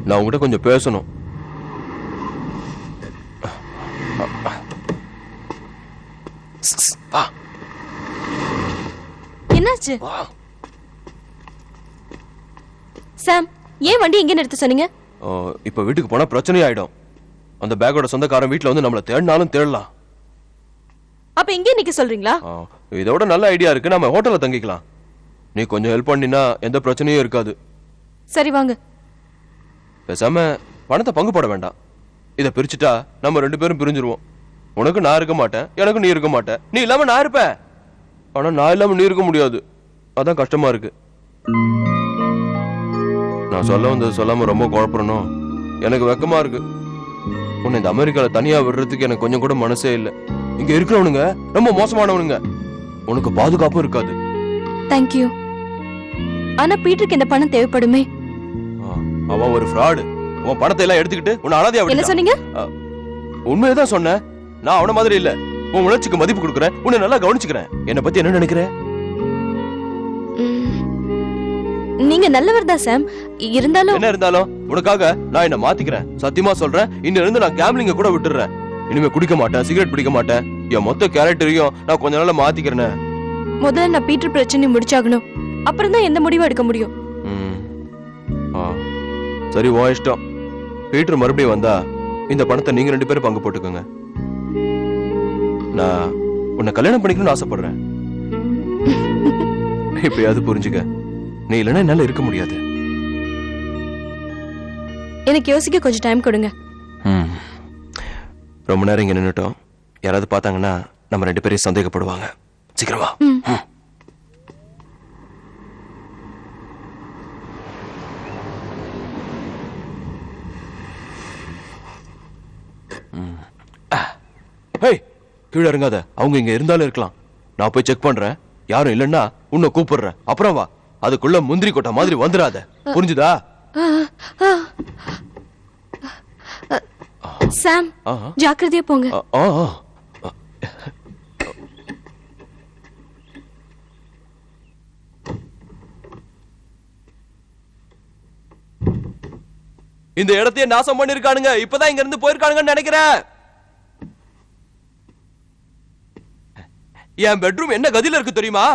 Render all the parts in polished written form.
நான் உங்ககிட்ட கொஞ்சம் பேசணும். என்னாச்சு சாம்? ஏன் வண்டி இங்கே நிறுத்த சொன்னீங்க? இப்ப வீட்டுக்கு போனா பிரச்சனை ஆயிடும். அந்த பேக்கோட சொந்தக்காரன் வீட்டுல வந்து நம்மள தேடினாலும் தேடலாம். அப்ப இங்கே நிக்க சொல்றீங்களா? இதோட நல்ல ஐடியா இருக்கு, நம்ம ஹோட்டல்ல தங்கிக்கலாம். நீ கொஞ்சம் ஹெல்ப் பண்ணினா எந்த பிரச்சனையும் இருக்காது. சரி வாங்க. பேசாம பணத்தை பங்கு போட வேண்டாம். இதை பிரிச்சுட்டா நம்ம 2 பேரும் பிரிஞ்சிருவோம். உனக்கு நான் இருக்க மாட்டேன், எனக்கு நீ இருக்க மாட்டேன். நீ இல்லாம நான் இருப்பேன், ஆனா நான் இல்லாம நீ இருக்க முடியாது. அதான் கஷ்டமா இருக்கு. நான் சொல்ல வந்தது சொல்லாம ரொம்ப குழப்பறணும். எனக்கு வெக்கமா இருக்கு. உன்னை இந்த அமெரிக்கால தனியா விடுறதுக்கு எனக்கு கொஞ்சம் கூட மனசே இல்லை. இங்க இருக்கிறவனுங்க ரொம்ப மோசமானவனுங்க. உனக்கு பாதுகாப்பும் இருக்காது. தேங்க்யூ. ஆனா பீட்டருக்கு இந்த பணம் தேவைப்படுமே. அவன் ஒரு ஃப்ராடு. உன் பணத்தை எல்லாம் எடுத்துக்கிட்டு உன்னை அனாதையா விட்டான். என்ன சொன்னீங்க? உண்மையதான் சொன்னேன். நான் அவன மாதிரி இல்ல. உன் உணர்ச்சிக்கு மதிப்பு கொடுக்குறேன், உன்னை நல்லா கவனிச்சுக்கிறேன். என்னை பத்தி என்ன நினைக்கிற? நீங்க நல்லவர் தான் சாம். இருந்தாலும் என்ன இருந்தாலும் உனக்காக நான் என்ன மாத்திக்கிறேன். சத்தியமா சொல்றேன், இன்னில இருந்து நான் கேம்லிங்க கூட விட்டுறேன். இனிமே குடிக்க மாட்டேன், சிகரெட் பிடிக்க மாட்டேன். என் மொத்த கேரக்டரையும் நான் கொஞ்ச நாள்ல மாத்திக்கிறேன். முதல்ல நான் பீட்டர் பிரச்சனை முடிச்சாகணும். அப்புறம் தான் எந்த முடிவும் எடுக்க முடியும். சரி, உன் இஷ்டம். பீட்டர் மறுபடியும் வந்தா இந்த பணத்தை நீங்க 2 பேரும் பங்கு போட்டுக்கோங்க. நான் உன்னை கல்யாணம் பண்ணிக்கணும்னு ஆசைப்படுறேன். இப்பயாவது புரிஞ்சுக்க. நீ இல்லைன்னா என்னால இருக்க முடியாது. எனக்கு யோசிக்க கொஞ்சம் டைம் கொடுங்க. ரொம்ப நேரம் இங்க நின்னுட்டோம். யாராவது பார்த்தாங்கன்னா நம்ம 2 பேரையும் சந்தேகப்படுவாங்க. சீக்கிரம் வா. கீழே இறங்காத. அவங்க இங்க இருந்தாலும் இருக்கலாம். நான் போய் செக் பண்றேன். யாரும் இல்லைன்னா உன்னை கூப்பிடுறேன். அப்புறம் வா. அதுக்குள்ள முந்திரி கொட்டை மாதிரி வந்துடாத. புரிஞ்சுதா? சாம், ஜாக்கிரதையா போங்க. இந்த இடத்தையே நாசம் பண்ணிருக்கானுங்க. இப்பதான் இங்க இருந்து போயிருக்கானுங்கன்னு நினைக்கிறேன். என் பெட்ரூம் என்ன கதியில இருக்கு தெரியுமா?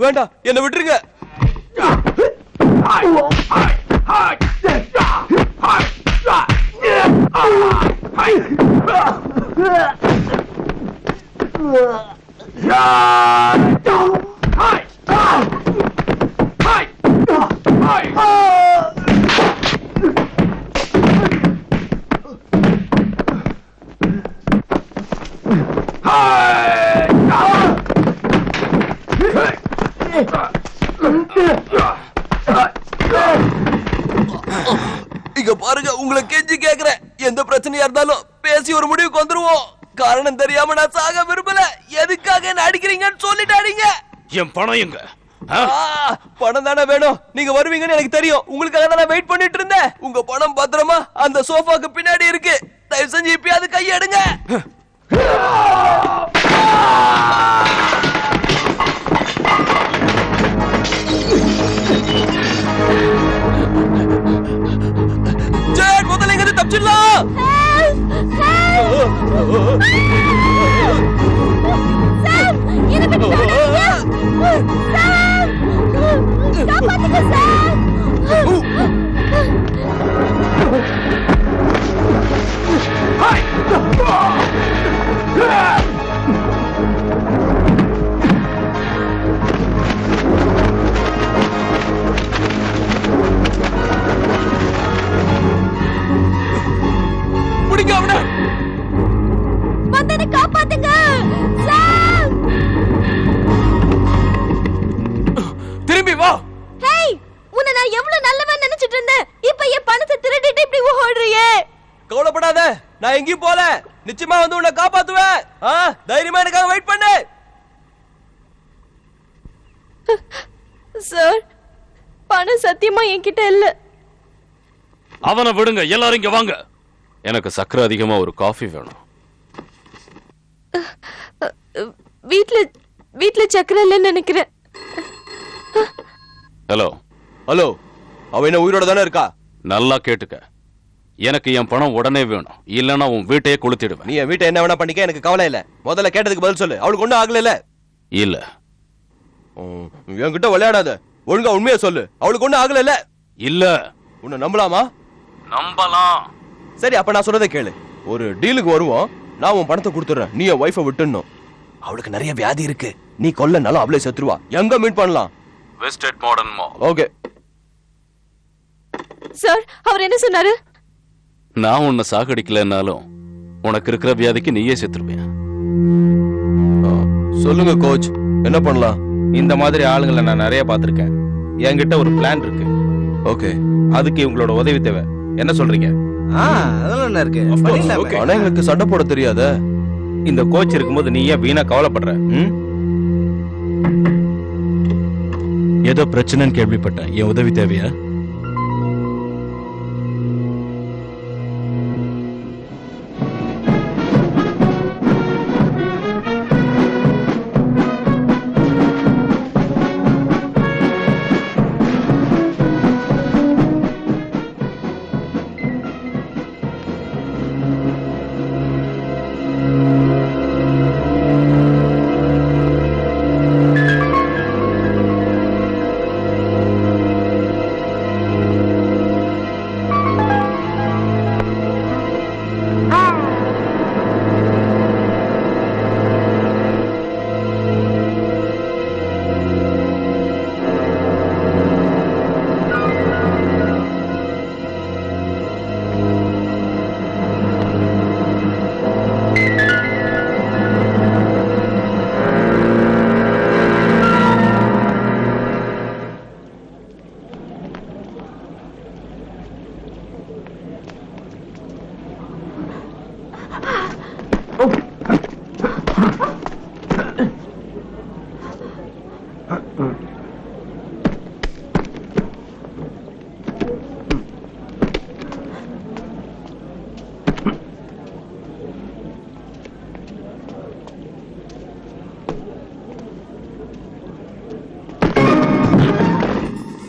வேண்டாம், என்ன விட்டுருங்க. இங்க பாருங்க, உங்களை கெஞ்சி கேக்குறேன். எந்த பிரச்சனையா இருந்தாலும் பேசி ஒரு முடிவுக்கு வந்துருவோம். காரணம் தெரியாம நான் சாக விரும்பல. எதுக்காக என்ன அடிக்கிறீங்கன்னு சொல்லிட்டு அடிங்க. என் பணம் எங்க? பணம் தானே வேணும். நீங்க வருவீங்கன்னு எனக்கு தெரியும். உங்களுக்காக தான் நான் வெயிட் பண்ணிட்டு இருந்தேன். உங்க பணம் பத்திரமா அந்த சோஃபாக்கு பின்னாடி இருக்கு. தயவு செஞ்சு இப்பயாவது கையெடுங்க. முதல்ல இங்க தப்பிச்சிடலாம். காப்பாத்துங்க. திரும்பி வா. ஹேய், உன்னை நான் எவ்வளவு நல்லவன் நினைச்சிட்டு இருந்தேன். இப்ப என் பணத்தை திருடிட்டு இப்படி ஓடுறியே. கவலைப்படாத, நான் எங்கேயும் போல. நிச்சயமா வந்து உன்னை காப்பாத்துவேன். தைரியமா எனக்காக வெயிட் பண்ணு. சார், பணம் சத்தியமா என்கிட்ட இல்ல. அவனை விடுங்க, எல்லாரும் இங்க வாங்க. எனக்கு சக்கரை அதிகமா ஒரு காஃபி வேணும். வீட்ல வீட்ல சக்கரை இல்லைன்னு நினைக்கிறேன். ஹலோ ஹலோ, அவ என்ன உயிரோட தானே இருக்கா? நல்லா கேட்டுக்க, எனக்கு என் பணம் உடனே வேணும், இல்லைன்னா உன் வீட்டையே கொளுத்திடுவேன். நீ என் வீட்டை என்ன வேணா பண்ணிக்க, எனக்கு கவலை இல்ல. முதல்ல கேட்டதுக்கு பதில் சொல்லு. அவளுக்கு ஒண்ணும் ஆகல? இல்ல. என்கிட்ட விளையாடாத, ஒழுங்கா உண்மையா சொல்லு. அவளுக்கு ஒண்ணும் ஆகல? இல்ல. உன்னை நம்பலாமா? நம்பலாம். சரி, அப்ப நான் சொல்றதை கேளு. ஒரு டீலுக்கு வருவோம். நான் உன் பணத்தை கொடுத்துறேன், நீ என் ஒய்ஃபை விட்டுணும். அவளுக்கு நிறைய வியாதி இருக்கு, நீ கொல்லனாலும் அவளே செத்துருவா. எங்க மீட் பண்ணலாம்? Western modern mall. Okay. Sir, அவர் என்ன சொன்னாரு? நான் உன்னை சாகடிக்கலன்னாலும் உனக்கு இருக்கிற வியாதிக்கு நீயே செத்துருவேன். சொல்லுங்க கோச், என்ன பண்ணலாம்? இந்த மாதிரி ஆளுங்களை நான் நிறைய பார்த்திருக்கேன். என்கிட்ட ஒரு பிளான் இருக்கு. ஓகே, அதுக்கு உங்களோட உதவி தேவை. என்ன சொல்றீங்க? அதெல்லாம் என்ன இருக்கு? பண்ணிடலாமே. ஆனா எங்களுக்கு சண்டை போட தெரியாத. இந்த கோச் இருக்கும்போது நீ ஏன் வீணா கவலைப்படுற? ஏதோ பிரச்சனைன்னு கேள்விப்பட்டேன். என் உதவி தேவையா?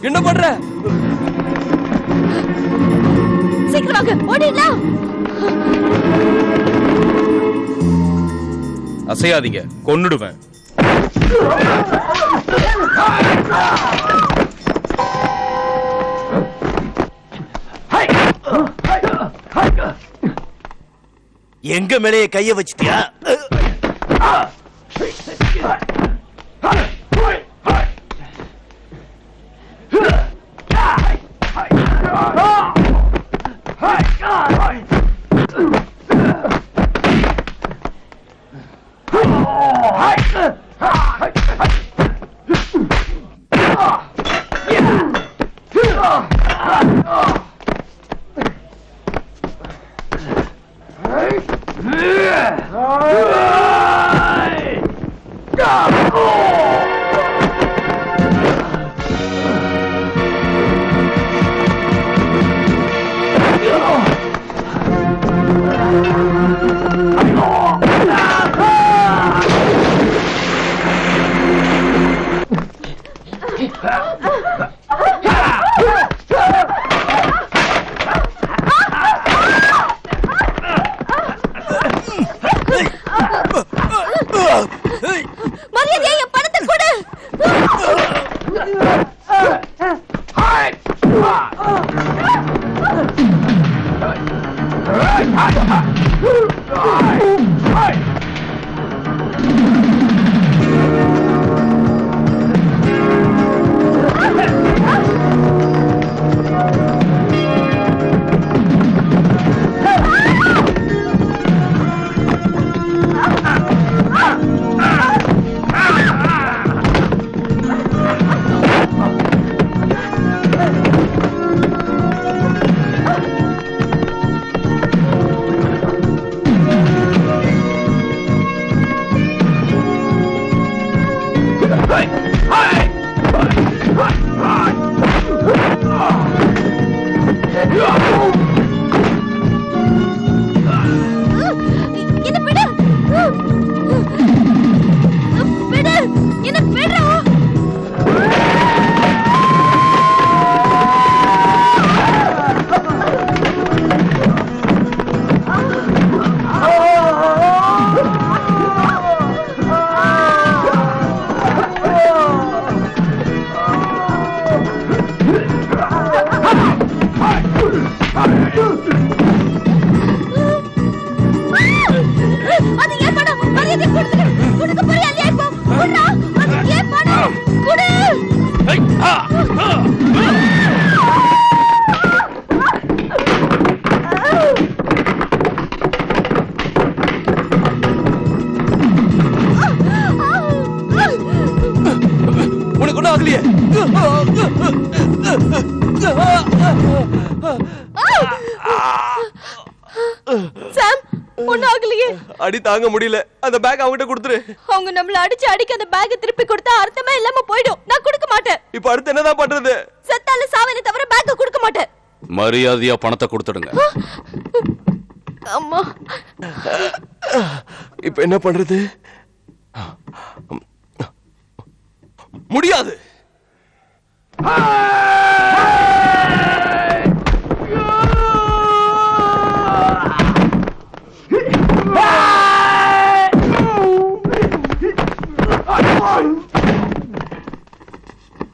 என்ன பண்ற? சீக்கிரம் வாங்க, ஓடிடலாம். அசையாதீங்க, கொன்னுடுவேன். எங்க மேலேயே கைய வச்சிட்டியா? மரியாதையா என் பணத்தை கொடு. முடியே. சாம் ஒண்ணும் ஆகலையே. அடி தாங்க முடியல. அந்த பேக் அவங்கிட்ட கொடுத்துரு. அவங்க நம்மள அடிச்சு அடிக்க அந்த பேக் திருப்பி கொடுத்தா அர்த்தமே இல்லாம போயிடும். நான் கொடுக்க மாட்டேன். இப்ப அடுத்து என்னதான் பண்றது? செத்தால சாவனை தவிர பேக்க கொடுக்க மாட்டேன். மரியாதையா பணத்தை கொடுத்துடுங்க. அம்மா இப்ப என்ன பண்றது? முடியாது.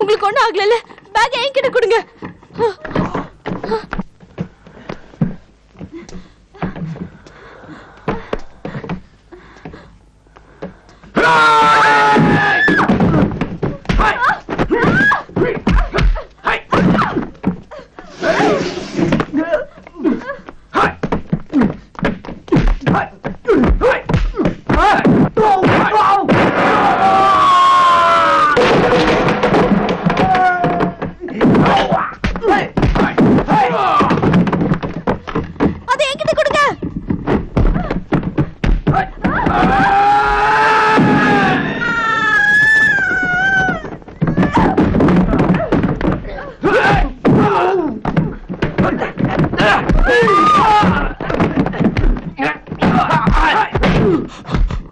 உங்களுக்கு ஒண்ணும் ஆகல. பேக் என்கிட்ட கொடுங்க. அதை என்கிட்ட கொடுங்க.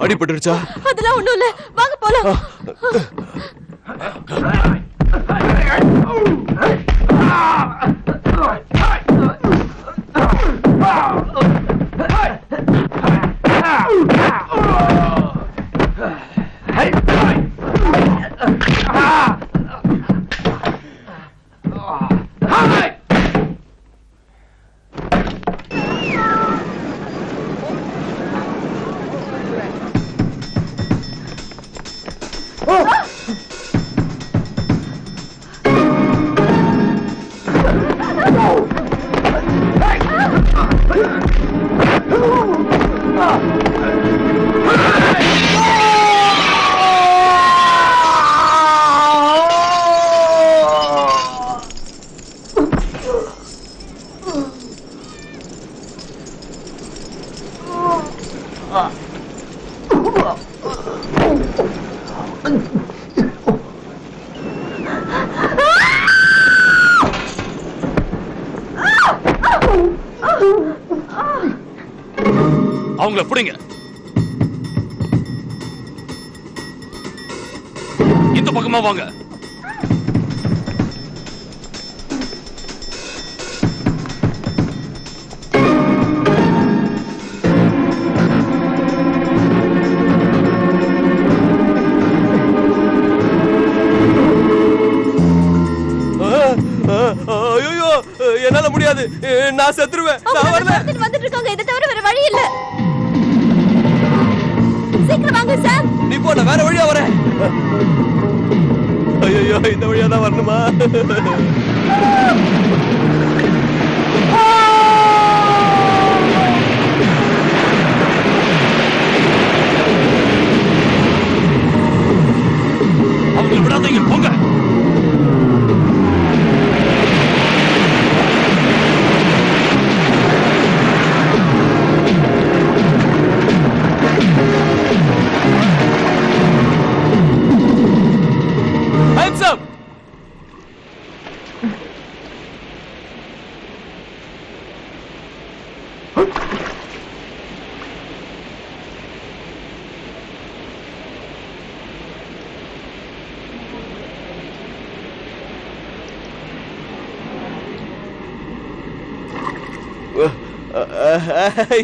அடிபட்டுருச்சா? அதெல்லாம் ஒண்ணும் இல்ல. வாங்க போலாம். அவங்கள பிடிங்க. இந்த பக்கமா வாங்க. ஐயோ, என்னால முடியாது. நான் செத்துருவேன். நான் வரல. வந்துட்டு இருக்காங்க. இதை தவிர வேற வழி இல்ல. சீக்கிரம் வாங்க சாம். நீ போ, நான் வேற வழியா வரேன். ஐயோ, இந்த வழியா தான் வரணுமா? அவங்களை விடாதீங்க, போங்க.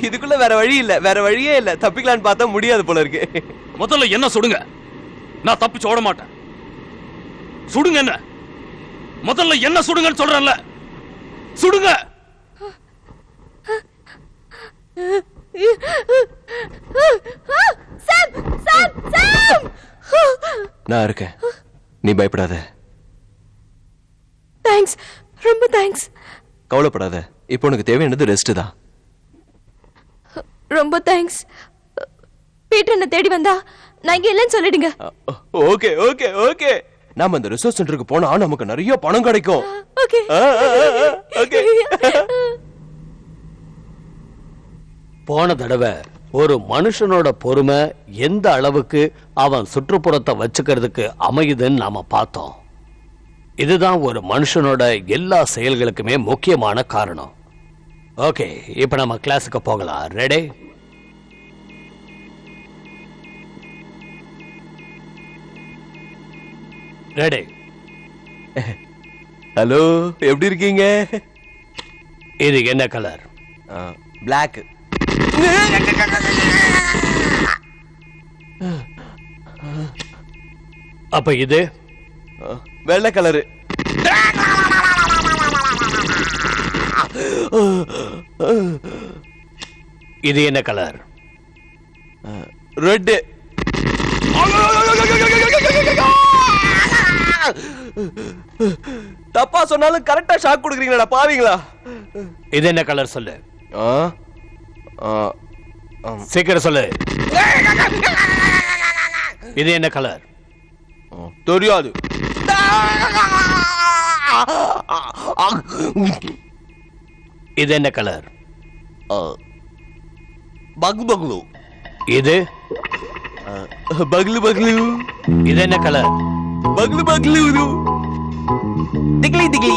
இதுக்குள்ள வேற வழி இல்ல. வேற வழியே இல்ல. தப்பிக்கலான்னு பார்த்தா முடியாது போல இருக்கு. முதல்ல என்ன சுடுங்க. நான் தப்பிச்சு ஓட மாட்டேன். சுடுங்க. என்ன முதல்ல என்ன சுடுங்கன்னு சொல்றேன்ல. சுடுங்க. சாம் சாம் சாம். நான் இருக்கேன். நீ பயப்படாத. தேங்க்ஸ். ரொம்ப தேங்க்ஸ். கவலைப்படாத. இப்போ உனக்கு தேவையானது ரெஸ்ட் தான். ரொம்ப தேங்க்ஸ். பீட்டர் என்ன தேடி வந்தா நான் இங்க இல்லைன்னு சொல்லிடுங்க. Okay okay okay. நாம இந்த ரிசர்ச் சென்டருக்கு போனா நமக்கு நிறைய பணம் கிடைக்கும். Okay okay. போன தடவை ஒரு மனுஷனோட பொறுமை எந்த அளவுக்கு அவன் சுற்றுப்புறத்தை வச்சுக்கிறதுக்கு அமையுதுன்னு நாம பார்த்தோம். இதுதான் ஒரு மனுஷனோட எல்லா செயல்களுக்குமே முக்கியமான காரணம். ஓகே, இப்ப நம்ம கிளாஸுக்கு போகலாம். ரெடி? ரெடி. ஹலோ, எப்படி இருக்கீங்க? இது என்ன கலர்? Black. அப்ப இது வெள்ளை கலரு. இது என்ன கலர்? ரெட். தப்பா சொன்னாலும் கரெக்டா ஷாக் கொடுக்குறீங்களா பாவீங்களா? இது என்ன கலர் சொல்லு. சீக்கிரம் சொல்லு. இது என்ன கலர்? தெரியாது. இது என்ன கலர்? பக்லு பக்லு. இது பக்லு பக்லு. இது என்ன கலர்? பக்லு பக்லு. திக்லி திக்லி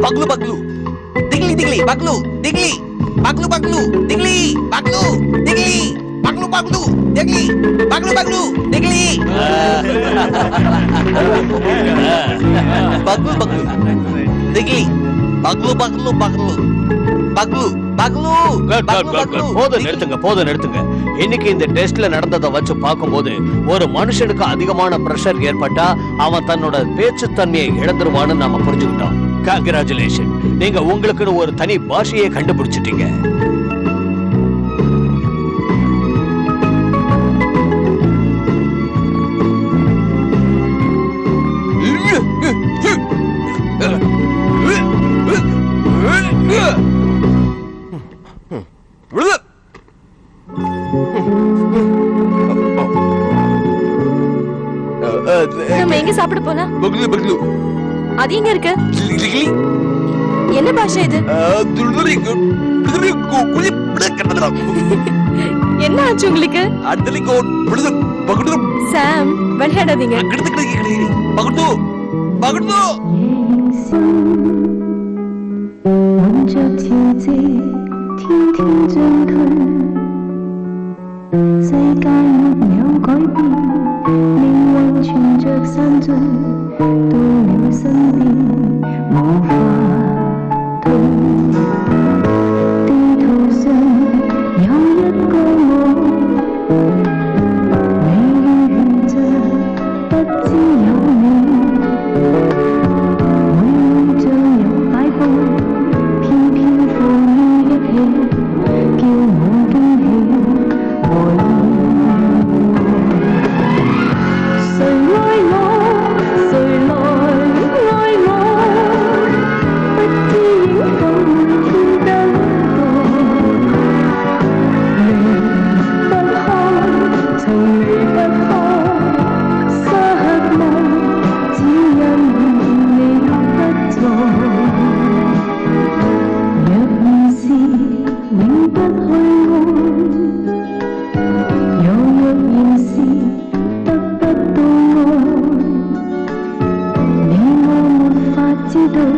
பக்லு பக்லு திக்லி திக்லி பக்லு திக்லி பக்லு பக்லு திக்லி பக்லு திக்லி பக்லு பக்லு திக்லி பக்லு பக்லு திக்லி பக்லு பக்லு திக்லி பக்லு பக்லு பக்லு பக்லு பக்லு பக்லு. போதும் நிறுத்துங்க. இன்னைக்கு இந்த டெஸ்ட்ல நடந்ததை வச்சு பார்க்கும்போது ஒரு மனுஷனுக்கு அதிகமான பிரஷர் ஏற்பட்டா அவன் தன்னோட பேச்சு தன்மையை இழந்துருவான்னு நாம புரிஞ்சுக்கிட்டோம். கங்க்ராச்சுலேஷன், நீங்க உங்களுக்குன்னு ஒரு தனி பாஷையை கண்டுபிடிச்சிட்டீங்க. நம்ம எங்க சாப்பிட போனா? பக்லு பக்லு. அது எங்க இருக்கு? திக்லி. என்ன பாஷை இது? என்ன ஆச்சு உங்களுக்கு? சாம், விளையாடாதீங்க. Hãy subscribe cho kênh Ghiền Mì Gõ để không bỏ lỡ